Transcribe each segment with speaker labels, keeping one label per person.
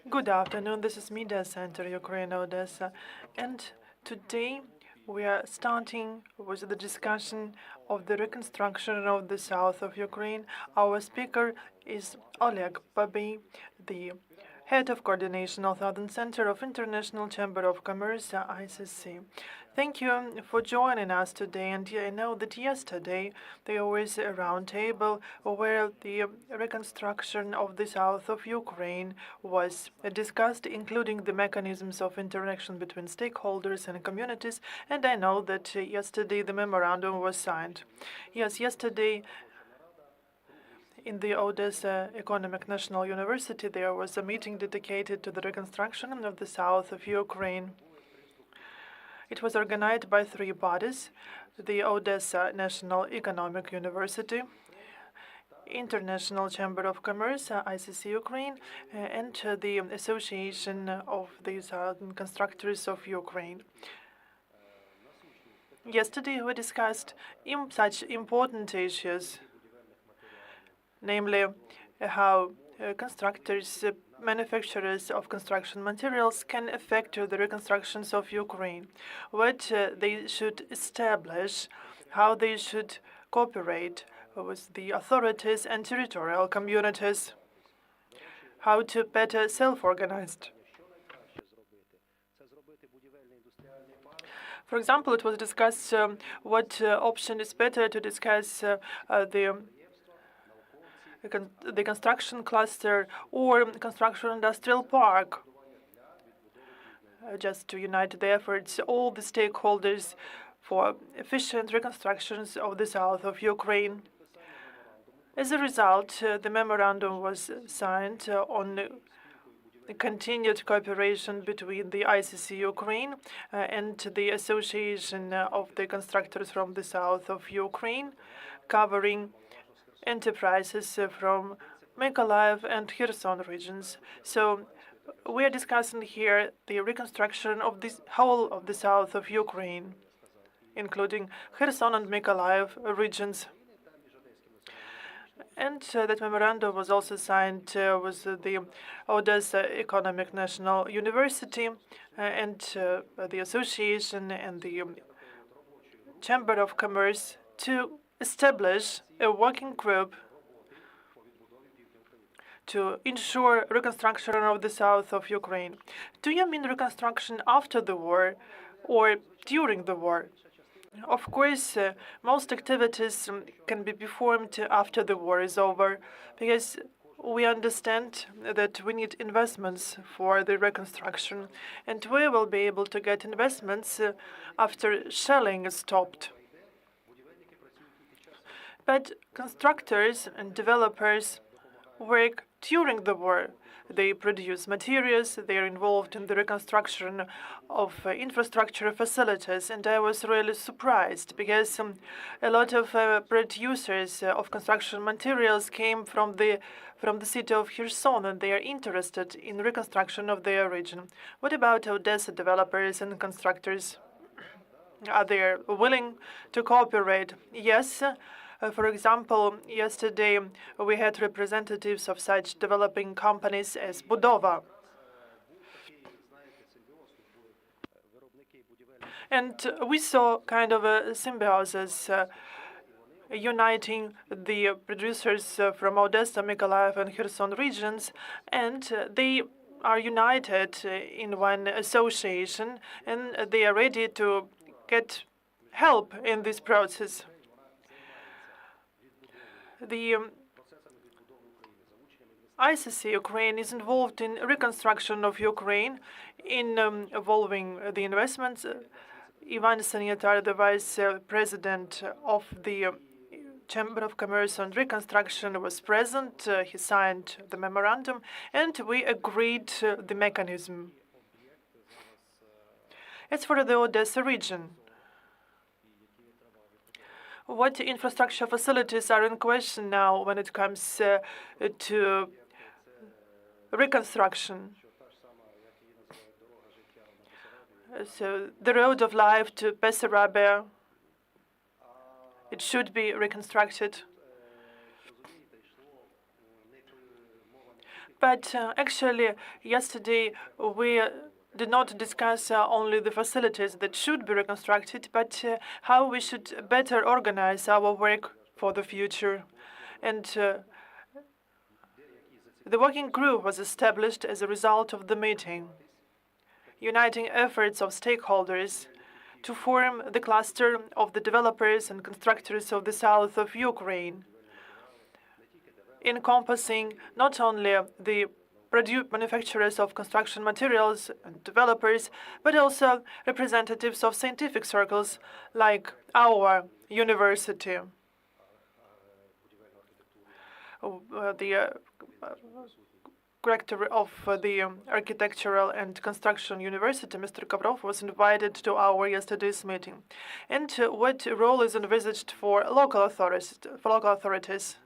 Speaker 1: Good afternoon. This is Media Center Ukraine, Odesa, and today we are starting with the discussion of the reconstruction of the south of Ukraine. Our speaker is Oleg Babiy, the head of coordinational Southern Center of International Chamber of Commerce, ICC. Thank you for joining us today. And I know that yesterday there was a roundtable where the reconstruction of the south of Ukraine was discussed, including the mechanisms of interaction between stakeholders and communities. And I know that yesterday the memorandum was signed. Yes, yesterday in the Odesa Economic National University, there was a meeting dedicated to the reconstruction of the south of Ukraine. It was organized by three bodies: the Odesa National Economic University, International Chamber of Commerce, ICC Ukraine, and the Association of the Southern Constructors of Ukraine. Yesterday, we discussed such important issues, namely how constructors, manufacturers of construction materials can affect the reconstructions of Ukraine, what they should establish, how they should cooperate with the authorities and territorial communities, how to better self-organize. For example, it was discussed what option is better to discuss the construction cluster or construction industrial park, just to unite the efforts, all the stakeholders for efficient reconstructions of the south of Ukraine. As a result, the memorandum was signed on the continued cooperation between the ICC Ukraine and the Association of the Constructors from the south of Ukraine, covering enterprises from Mykolaiv and Kherson regions. So we are discussing here the reconstruction of this whole of the south of Ukraine, including Kherson and Mykolaiv regions. And that memorandum was also signed with the Odesa Economic National University and the Association and the Chamber of Commerce to establish a working group to ensure reconstruction of the south of Ukraine. Do you mean reconstruction after the war or during the war? Of course, most activities can be performed after the war is over, because we understand that we need investments for the reconstruction, and we will be able to get investments after shelling is stopped. But constructors and developers work during the war. They produce materials, they are involved in the reconstruction of infrastructure facilities, and I was really surprised because a lot of producers of construction materials came from the city of Kherson, and they are interested in reconstruction of their region. What about Odessa developers and constructors? Are they willing to cooperate? Yes. For example, yesterday we had representatives of such developing companies as Budova. And we saw kind of a symbiosis uniting the producers from Odessa, Mykolaiv, and Kherson regions, and they are united in one association, and they are ready to get help in this process. The ICC Ukraine is involved in reconstruction of Ukraine, in involving the investments. Ivan Sanitar, the vice president of the Chamber of Commerce and Reconstruction, was present. He signed the memorandum, and we agreed the mechanism. As for the Odessa region, what infrastructure facilities are in question now when it comes to reconstruction? So the road of life to Bessarabia, it should be reconstructed. But actually, yesterday we did not discuss only the facilities that should be reconstructed, but how we should better organize our work for the future. And the working group was established as a result of the meeting, uniting efforts of stakeholders to form the cluster of the developers and constructors of the south of Ukraine, encompassing not only the manufacturers of construction materials and developers, but also representatives of scientific circles like our university. The rector of the Architectural and Construction University, Mr. Kovrov, was invited to our yesterday's meeting. And what role is envisaged for local authorities?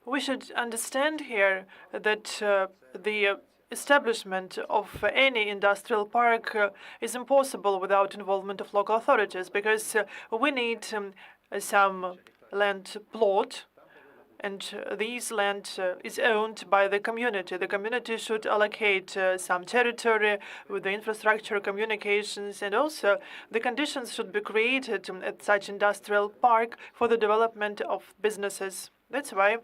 Speaker 1: We should understand here that the establishment of any industrial park is impossible without involvement of local authorities, because we need some land plot, and this land is owned by the community. The community should allocate some territory with the infrastructure, communications, and also the conditions should be created at such industrial park for the development of businesses. That's why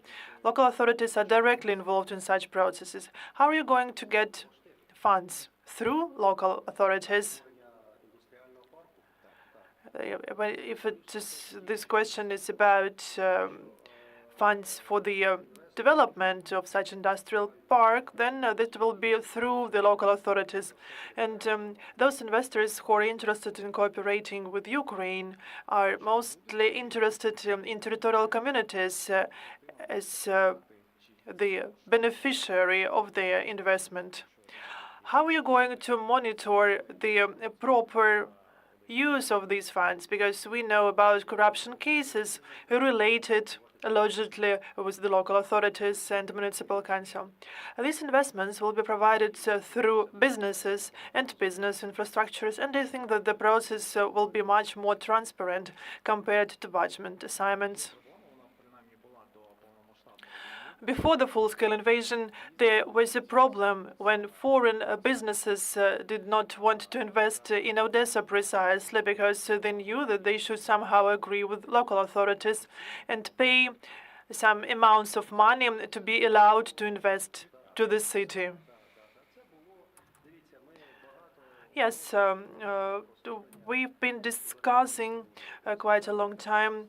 Speaker 1: local authorities are directly involved in such processes. How are you going to get funds? Through local authorities. But if this question is about funds for the development of such industrial park, then that will be through the local authorities. And those investors who are interested in cooperating with Ukraine are mostly interested in territorial communities as the beneficiary of their investment. How are you going to monitor the proper use of these funds? Because we know about corruption cases related allegedly with the local authorities and municipal council. These investments will be provided through businesses and business infrastructures, and I think that the process will be much more transparent compared to budget assignments. Before the full-scale invasion, there was a problem when foreign businesses did not want to invest in Odesa precisely because they knew that they should somehow agree with local authorities and pay some amounts of money to be allowed to invest to the city. Yes, we've been discussing quite a long time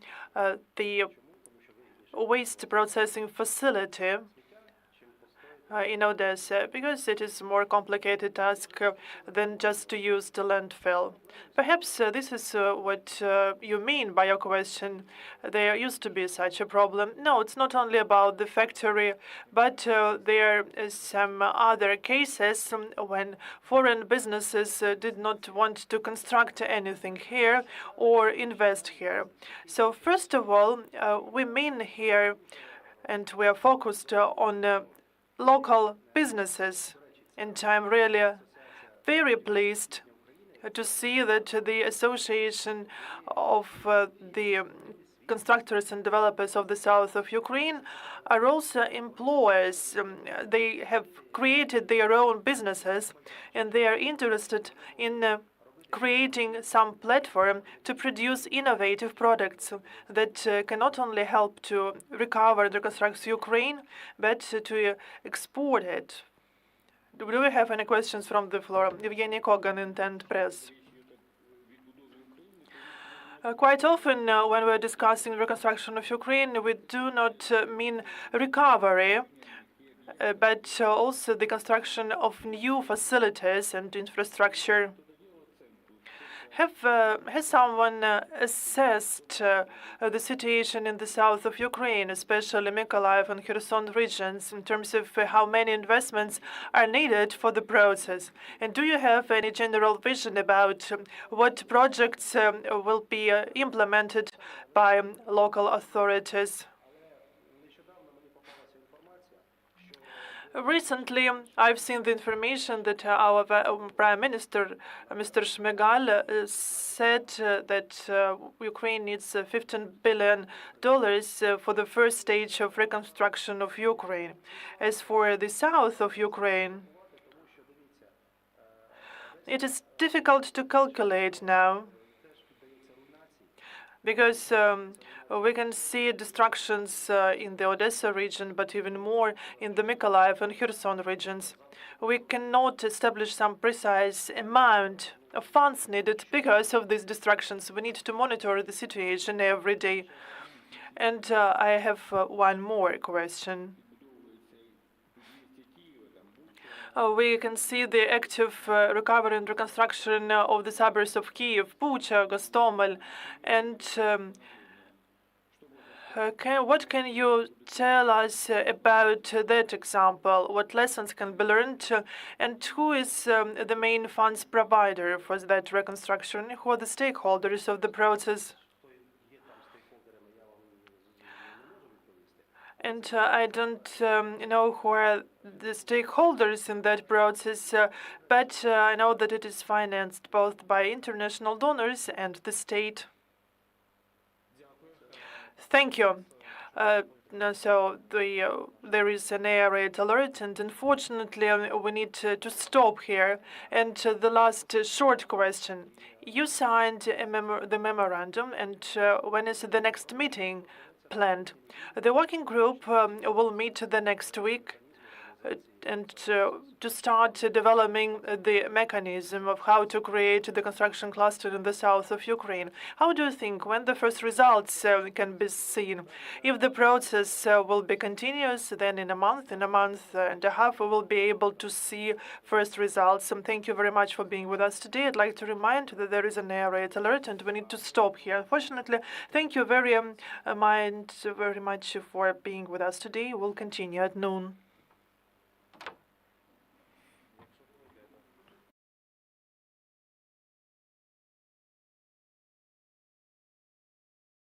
Speaker 1: the waste processing facility in Odesa, because it is a more complicated task than just to use the landfill. Perhaps this is what you mean by your question. There used to be such a problem. No, it's not only about the factory, but there are some other cases when foreign businesses did not want to construct anything here or invest here. So first of all, we mean here, and we are focused on local businesses. And I'm really very pleased to see that the Association of the Constructors and Developers of the South of Ukraine are also employers. They have created their own businesses, and they are interested in creating some platform to produce innovative products that can not only help to recover and reconstruct Ukraine, but to export it. Do we have any questions from the floor? Evgeny Kogan, Intent Press. Quite often, when we're discussing reconstruction of Ukraine, we do not mean recovery, but also the construction of new facilities and infrastructure. Has someone assessed the situation in the south of Ukraine, especially Mykolaiv and Kherson regions, in terms of how many investments are needed for the process? And do you have any general vision about what projects will be implemented by local authorities? Recently, I've seen the information that our Prime Minister, Mr. Shmyhal, said that Ukraine needs $15 billion for the first stage of reconstruction of Ukraine. As for the south of Ukraine, it is difficult to calculate now, because we can see destructions in the Odesa region, but even more in the Mykolaiv and Kherson regions. We cannot establish some precise amount of funds needed because of these destructions. We need to monitor the situation every day. And I have one more question. We can see the active recovery and reconstruction of the suburbs of Kiev, Bucha, Gostomel, and what can you tell us about that example? What lessons can be learned, and who is the main funds provider for that reconstruction? Who are the stakeholders of the process? And I don't know who are the stakeholders in that process, but I know that it is financed both by international donors and the state. Thank you. So there is an air raid alert, and unfortunately we need to stop here. And the last short question. You signed the memorandum, and when is the next meeting planned? The working group will meet the next week and to start developing the mechanism of how to create the construction cluster in the south of Ukraine. How do you think when the first results can be seen? If the process will be continuous, then in a month and a half, we will be able to see first results. Thank you very much for being with us today. I'd like to remind you that there is an air raid alert and we need to stop here. Unfortunately, thank you very much for being with us today. We'll continue at noon.